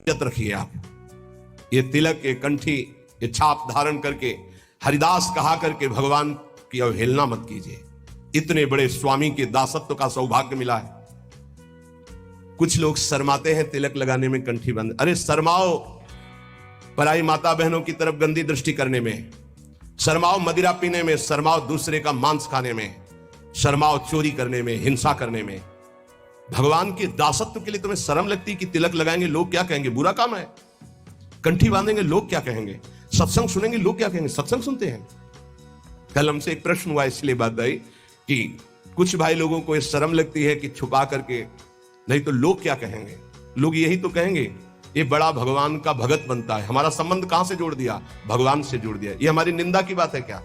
इज्जत रखिए आप। ये तिलक, ये कंठी, ये छाप धारण करके हरिदास कहा करके भगवान की अवहेलना मत कीजिए। इतने बड़े स्वामी के दासत्व का सौभाग्य मिला है। कुछ लोग शर्माते हैं तिलक लगाने में, कंठी बंद। अरे शर्माओ पराई माता बहनों की तरफ गंदी दृष्टि करने में, शर्माओ मदिरा पीने में, शर्माओ दूसरे का मांस खाने में, शर्माओ चोरी करने में, हिंसा करने में। भगवान के दासत्व के लिए तुम्हें शर्म लगती कि तिलक लगाएंगे लोग क्या कहेंगे, बुरा काम है। कंठी बांधेंगे लोग क्या कहेंगे, सत्संग सुनेंगे लोग क्या कहेंगे, सत्संग सुनते हैं। कल हमसे एक प्रश्न हुआ, इसलिए बात आई कि कुछ भाई लोगों को ये शर्म लगती है कि छुपा करके, नहीं तो लोग क्या कहेंगे। लोग यही तो कहेंगे ये बड़ा भगवान का भगत बनता है। हमारा संबंध कहां से जोड़ दिया, भगवान से जोड़ दिया। ये हमारी निंदा की बात है क्या?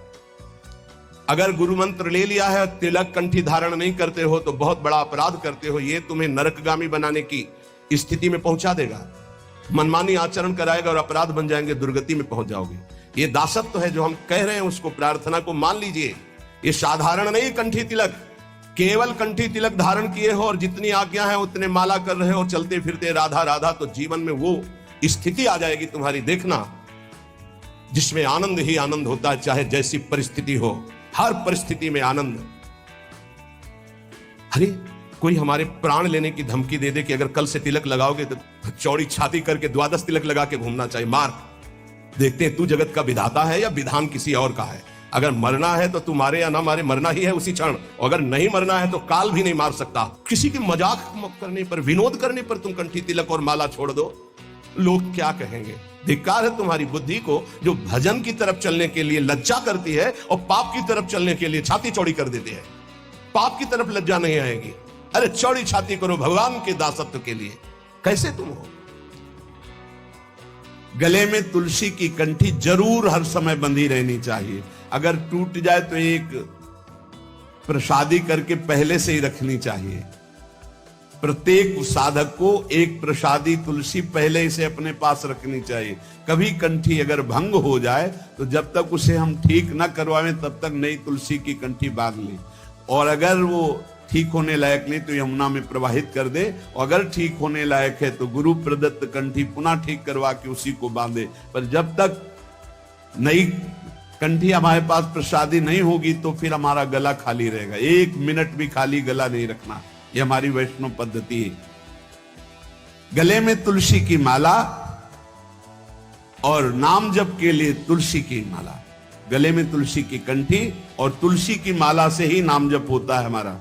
अगर गुरु मंत्र ले लिया है, तिलक कंठी धारण नहीं करते हो तो बहुत बड़ा अपराध करते हो। ये तुम्हें नरकगामी बनाने की स्थिति में पहुंचा देगा, मनमानी आचरण कराएगा और अपराध बन जाएंगे, दुर्गति में पहुंच जाओगे। ये दासत्व है जो हम कह रहे हैं, उसको प्रार्थना को मान लीजिए। ये साधारण नहीं कंठी तिलक, केवल कंठी तिलक धारण किए हो और जितनी आज्ञा है उतने माला कर रहे हो, चलते फिरते राधा राधा, तो जीवन में वो स्थिति आ जाएगी तुम्हारी, देखना, जिसमें आनंद ही आनंद होता है, चाहे जैसी परिस्थिति हो, हर परिस्थिति में आनंद। अरे कोई हमारे प्राण लेने की धमकी दे दे कि अगर कल से तिलक लगाओगे तो चौड़ी छाती करके 12 तिलक लगा के घूमना चाहिए, मार। देखते हैं तू जगत का विधाता है या विधान किसी और का है। अगर मरना है तो तू मारे या ना मारे, मरना ही है उसी क्षण। और अगर नहीं मरना है तो काल भी नहीं मार सकता। किसी की मजाक करने पर, विनोद करने पर तुम कंठी तिलक और माला छोड़ दो, लोग क्या कहेंगे। धिक्कार है तुम्हारी बुद्धि को जो भजन की तरफ चलने के लिए लज्जा करती है और पाप की तरफ चलने के लिए छाती चौड़ी कर देती है। पाप की तरफ लज्जा नहीं आएगी। अरे चौड़ी छाती करो भगवान के दासत्व के लिए। कैसे तुम हो? गले में तुलसी की कंठी जरूर हर समय बंधी रहनी चाहिए। अगर टूट जाए तो एक प्रसादी करके पहले से ही रखनी चाहिए। प्रत्येक साधक को एक प्रसादी तुलसी पहले से अपने पास रखनी चाहिए। कभी कंठी अगर भंग हो जाए तो जब तक उसे हम ठीक न करवाएं तब तक नई तुलसी की कंठी बांध ले। और अगर वो ठीक होने लायक नहीं तो यमुना में प्रवाहित कर दे। और अगर ठीक होने लायक है तो गुरु प्रदत्त कंठी पुनः ठीक करवा के उसी को बांधे। पर जब तक नई कंठी हमारे पास प्रसादी नहीं होगी तो फिर हमारा गला खाली रहेगा। 1 मिनट भी खाली गला नहीं रखना, ये हमारी वैष्णव पद्धति है। गले में तुलसी की माला और नाम जप के लिए तुलसी की माला, गले में तुलसी की कंठी और तुलसी की माला से ही नाम जप होता है हमारा।